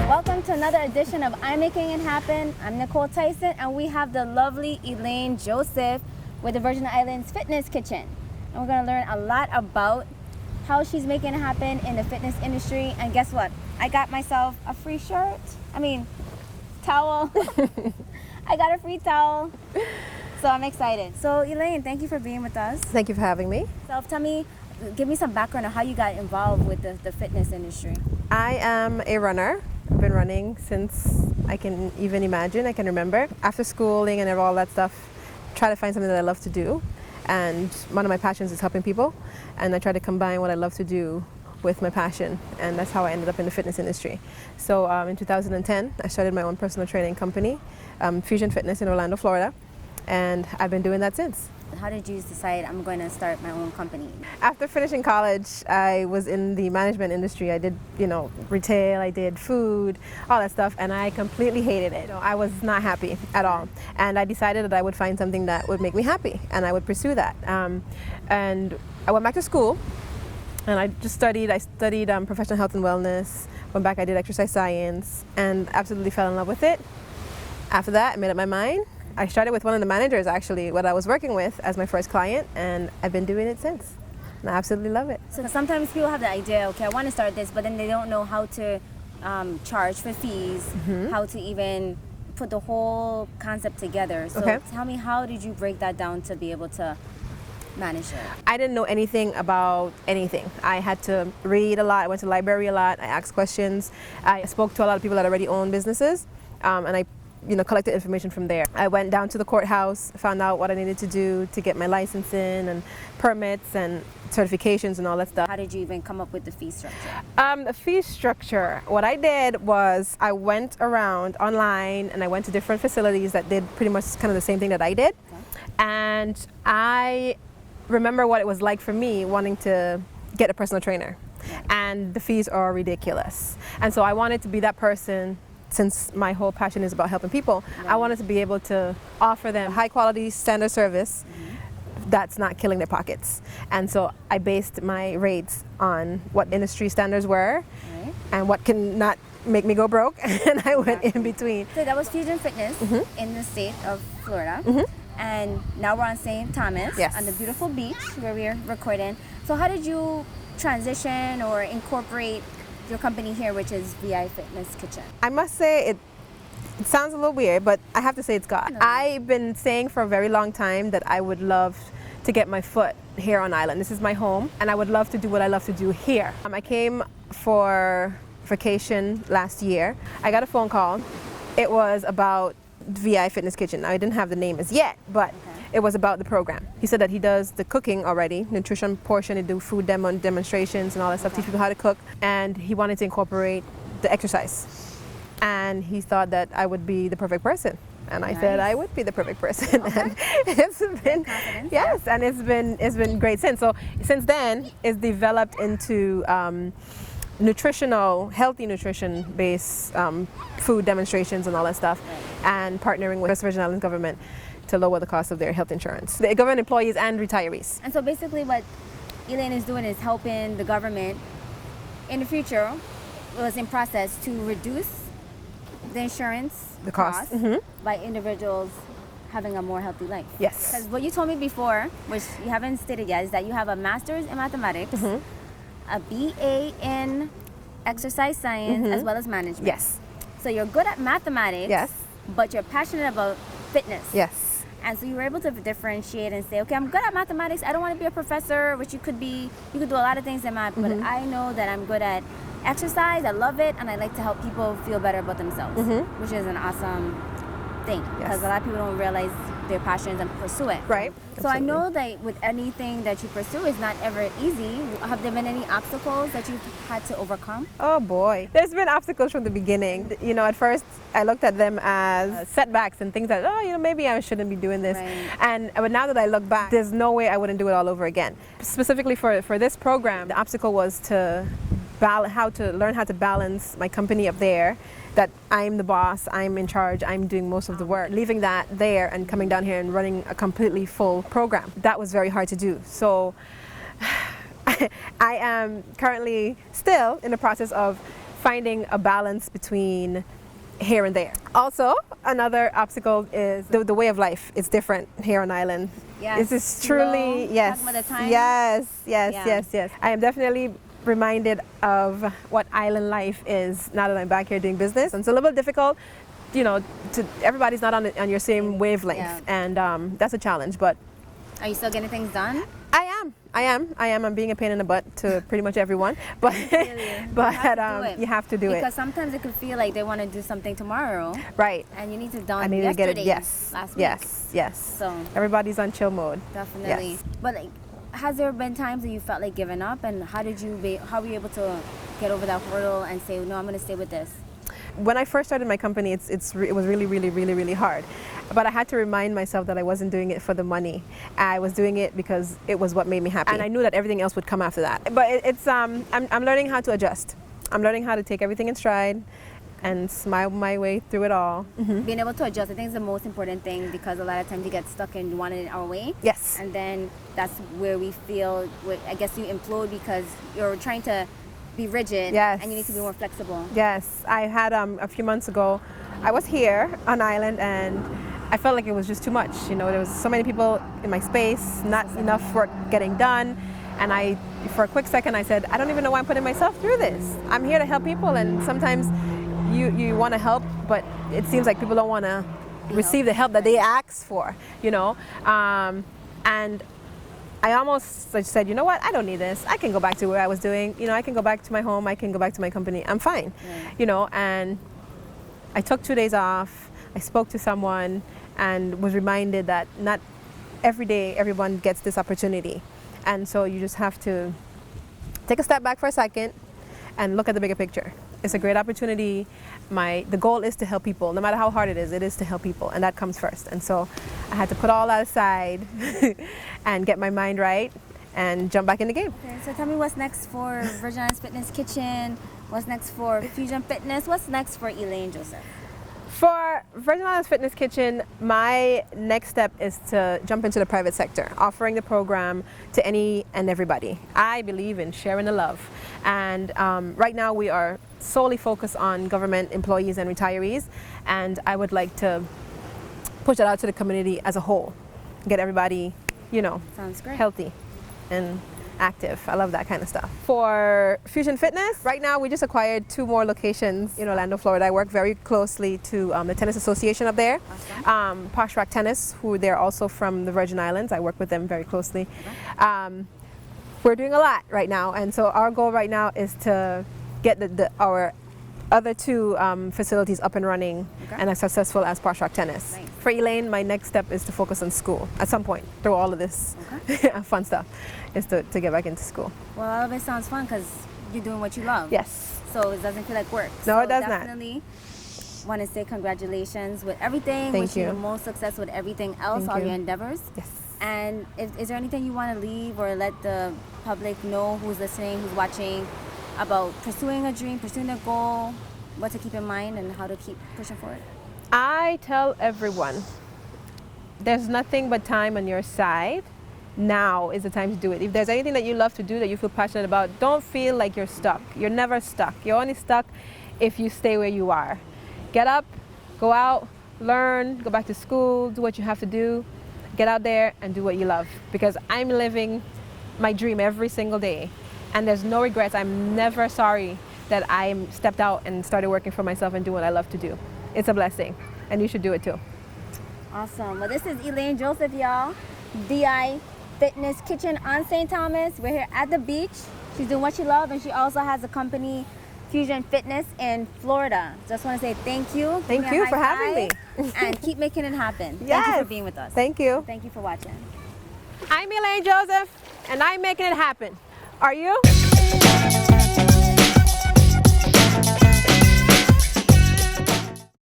Welcome to another edition of I'm Making It Happen. I'm Nicole Tyson, and we have the lovely Ealiane Joseph with the Virgin Islands Fitness Kitchen. And we're going to learn a lot about how she's making it happen in the fitness industry. And guess what? I got myself a free shirt. Towel. I got a free towel. So I'm excited. So Ealiane, thank you for being with us. Thank you for having me. So give me some background on how you got involved with the fitness industry. I am a runner. I've been running since I can even imagine, I can remember. After schooling and all that stuff, try to find something that I love to do. And one of my passions is helping people. And I try to combine what I love to do with my passion. And that's how I ended up in the fitness industry. So in 2010, I started my own personal training company, Fusion Fitness in Orlando, Florida. And I've been doing that since. How did you decide I'm going to start my own company? After finishing college, I was in the management industry. I did, retail, I did food, all that stuff, and I completely hated it. I was not happy at all. And I decided that I would find something that would make me happy, and I would pursue that. And I went back to school, and I just studied. I studied professional health and wellness. Went back, I did exercise science, and absolutely fell in love with it. After that, I made up my mind. I started with one of the managers, actually, what I was working with as my first client, and I've been doing it since. And I absolutely love it. So sometimes people have the idea, okay, I want to start this, but then they don't know how to charge for fees, how to even put the whole concept together. So tell me, how did you break that down to be able to manage it? I didn't know anything about anything. I had to read a lot. I went to the library a lot. I asked questions. I spoke to a lot of people that already own businesses, and I collected information from there. I went down to the courthouse, found out what I needed to do to get my licensing and permits and certifications and all that stuff. How did you even come up with the fee structure? The fee structure, what I did was I went around online and I went to different facilities that did pretty much kind of the same thing that I did. And I remember what it was like for me wanting to get a personal trainer. And the fees are ridiculous. And so I wanted to be that person. Since my whole passion is about helping people, I wanted to be able to offer them high quality standard service that's not killing their pockets. And so I based my rates on what industry standards were and what can not make me go broke, and I went in between. So that was Fusion Fitness in the state of Florida. And now we're on St. Thomas on the beautiful beach where we're recording. So how did you transition or incorporate your company here, which is VI Fitness Kitchen? I must say it sounds a little weird, but I have to say it's God. I've been saying for a very long time that I would love to get my foot here on island. This is my home, and I would love to do what I love to do here. I came for vacation last year. I got a phone call. It was about VI Fitness Kitchen. I didn't have the name as yet, but it was about the program. He said that he does the cooking already, nutrition portion, he do food demonstrations and all that stuff, teach people how to cook, and he wanted to incorporate the exercise. And he thought that I would be the perfect person. And I said I would be the perfect person. And it's been, and it's been great since. So since then, it's developed into healthy nutrition-based food demonstrations and all that stuff, and partnering with the Virgin Islands government to lower the cost of their health insurance. The government employees and retirees. And so basically what Ealiane is doing is helping the government in the future, was in process to reduce the insurance the cost by individuals having a more healthy life. Yes. Because what you told me before, which you haven't stated yet, is that you have a master's in mathematics, a BA in exercise science, as well as management. Yes. So you're good at mathematics, but you're passionate about fitness. Yes. And so you were able to differentiate and say, okay, I'm good at mathematics. I don't want to be a professor, which you could be. You could do a lot of things in math, but I know that I'm good at exercise. I love it, and I like to help people feel better about themselves, which is an awesome thing, because a lot of people don't realize their passions and pursue it. Right. So I know that with anything that you pursue, it's not ever easy. Have there been any obstacles that you've had to overcome? Oh boy, there's been obstacles from the beginning. At first I looked at them as setbacks and things that, maybe I shouldn't be doing this. But now that I look back, there's no way I wouldn't do it all over again. Specifically for this program, the obstacle was to learn how to balance my company up there, that I'm the boss, I'm in charge, I'm doing most of the work. Leaving that there and coming down here and running a completely full program, that was very hard to do. So I am currently still in the process of finding a balance between here and there. Also, another obstacle is the way of life. It's different here on island. Yes. This is truly, Slow, yes, talk about the time. yes, yes, Yeah. yes, yes. I am definitely reminded of what island life is now that I'm back here doing business. And it's a little bit difficult, you know, everybody's not on your same wavelength, Yeah. and that's a challenge. But Are you still getting things done? I am. I'm being a pain in the butt to pretty much everyone, but but you have to do it. Because sometimes it could feel like they want to do something tomorrow, Right. and you need to I done need yesterday, to get it. Yes. last week. Yes. So Everybody's on chill mode. definitely. Yes. But like, has there been times that you felt like giving up, and how were you able to get over that hurdle and say, no, I'm going to stay with this? When I first started my company, it was really hard. But I had to remind myself that I wasn't doing it for the money. I was doing it because it was what made me happy. And I knew that everything else would come after that. But I'm learning how to adjust. I'm learning how to take everything in stride and smile my way through it all. Being able to adjust, I think, is the most important thing, because a lot of times you get stuck in wanting it our way. Yes. And then that's where we feel, I guess you implode because you're trying to be rigid. Yes. And you need to be more flexible. Yes. I had a few months ago, I was here on island and I felt like it was just too much. You know, there was so many people in my space, not enough work getting done. And for a quick second, I said, I don't even know why I'm putting myself through this. I'm here to help people, and sometimes you want to help, but it seems like people don't want to receive the help that they ask for, you know. And I almost said, you know what, I don't need this. I can go back to what I was doing. You know, I can go back to my home. I can go back to my company. I'm fine, you know. And I took 2 days off. I spoke to someone and was reminded that not every day everyone gets this opportunity. And so you just have to take a step back for a second and look at the bigger picture. It's a great opportunity. The goal is to help people. No matter how hard it is to help people, and that comes first. And so I had to put all that aside and get my mind right and jump back in the game. Okay, so tell me what's next for Virgin Islands Fitness Kitchen, what's next for Fusion Fitness, what's next for Ealiane Joseph? For Virgin Islands Fitness Kitchen, my next step is to jump into the private sector, offering the program to any and everybody. I believe in sharing the love. And right now we are solely focused on government employees and retirees. And I would like to push that out to the community as a whole. Get everybody, you know, Sounds great. healthy and active. I love that kind of stuff. For Fusion Fitness, right now we just acquired 2 more locations in Orlando, Florida. I work very closely to the tennis association up there. Awesome. Posh Rock Tennis, who they're also from the Virgin Islands. I work with them very closely. We're doing a lot right now, and so our goal right now is to get our other 2 facilities up and running and as successful as Posh Rock Tennis. Nice. For Ealiane, my next step is to focus on school at some point through all of this fun stuff, is to get back into school. Well, all of it sounds fun because you're doing what you love. Yes. So it doesn't feel like work. No, so it does not. definitely want to say congratulations with everything. Thank Wish you you. the most success with everything else, Thank all you. your endeavors. Yes. And is there anything you want to leave or let the public know, who's listening, who's watching, about pursuing a dream, pursuing a goal, what to keep in mind and how to keep pushing forward? I tell everyone, there's nothing but time on your side. Now is the time to do it. If there's anything that you love to do, that you feel passionate about, don't feel like you're stuck. You're never stuck. You're only stuck if you stay where you are. Get up, go out, learn, go back to school, do what you have to do. Get out there and do what you love, because I'm living my dream every single day, and there's no regrets. I'm never sorry that I stepped out and started working for myself and doing what I love to do. It's a blessing, and you should do it too. Awesome. Well, this is Ealiane Joseph, y'all. DI Fitness Kitchen on St. Thomas. We're here at the beach. She's doing what she loves, and she also has a company, Fusion Fitness, in Florida. Just want to say thank you. Thank Give me a you high for having me. five, and keep making it happen. Thank you Yes. for being with us. Thank you. Thank you for watching. I'm Ealiane Joseph, and I'm making it happen. Are you?